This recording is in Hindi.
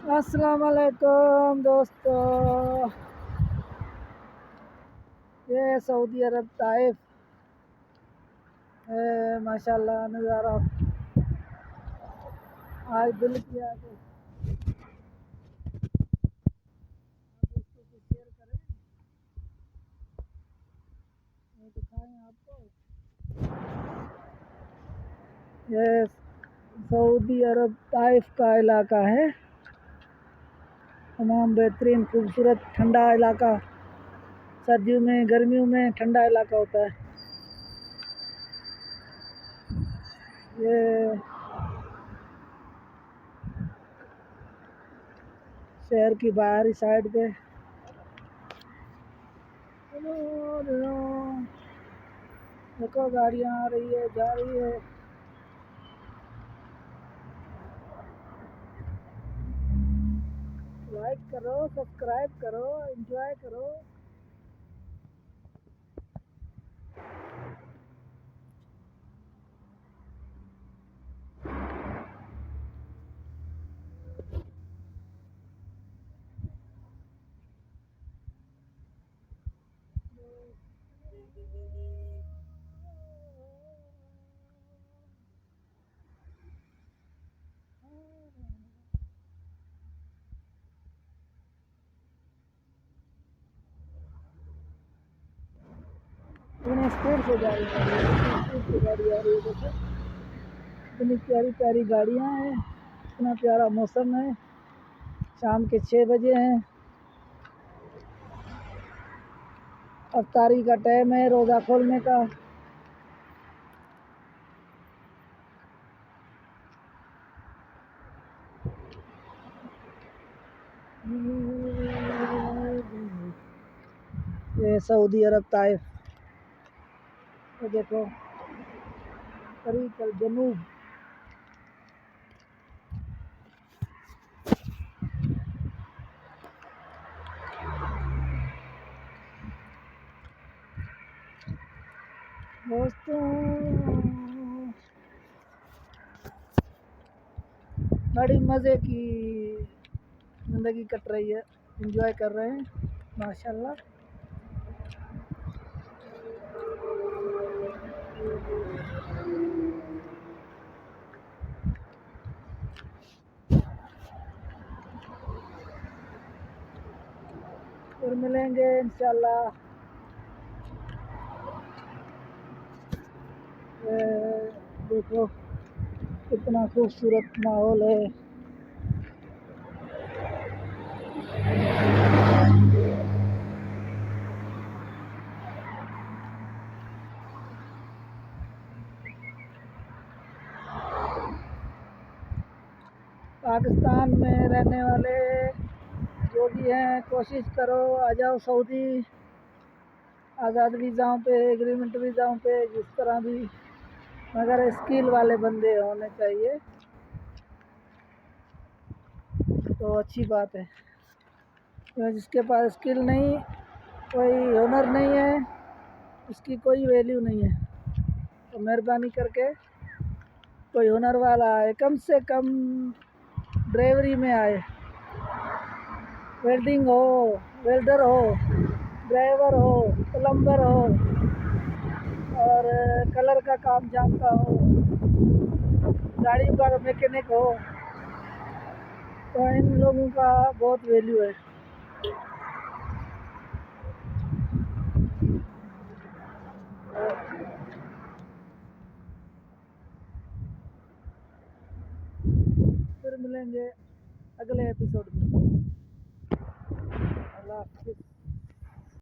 अस्सलाम वालेकुम दोस्तों। ये सऊदी अरब ताइफ है। माशाल्लाह नज़ारा आज दिल किया कि दोस्तों को शेयर करें, ये दिखाएं आपको। ये सऊदी अरब ताइफ का इलाका है। तमाम बेहतरीन खूबसूरत ठंडा इलाका, सर्दियों में गर्मियों में ठंडा इलाका होता है। ये शहर की बाहरी साइड पे देखो गाड़ियाँ आ रही है, जा रही है। लाइक करो, सब्सक्राइब करो, एंजॉय करो। इतनी स्पीड से जा रही है, स्पीड से गाड़ी आ रही है। देखो इतनी प्यारी प्यारी गाड़ियाँ हैं, इतना प्यारा मौसम है। शाम के 6 बजे हैं। अफ्तारी का टाइम है, रोज़ा खोलने का। ये सऊदी अरब ताइफ, ये देखो तरीक अल जनूब। दोस्तों बड़ी मज़े की ज़िंदगी कट रही है, एंजॉय कर रहे हैं माशाल्लाह। फिर मिलेंगे इंशाल्लाह। देखो कितना खूबसूरत माहौल है। पाकिस्तान में रहने वाले जो भी हैं, कोशिश करो आ जाओ सऊदी। आज़ाद वीज़ाओं पे, एग्रीमेंट वीज़ाओं पे, जिस तरह भी, मगर स्किल वाले बंदे होने चाहिए तो अच्छी बात है। तो जिसके पास स्किल नहीं, कोई हुनर नहीं है, उसकी कोई वैल्यू नहीं है। तो मेहरबानी करके कोई हुनर वाला आए, कम से कम ड्राइवरी में आए। वेल्डिंग हो, वेल्डर हो, ड्राइवर हो, प्लम्बर हो और कलर का काम जानता हो, गाड़ी का मैकेनिक हो, तो इन लोगों का बहुत वैल्यू है। फिर मिलेंगे अगले एपिसोड में। अल्लाह हाफिज़।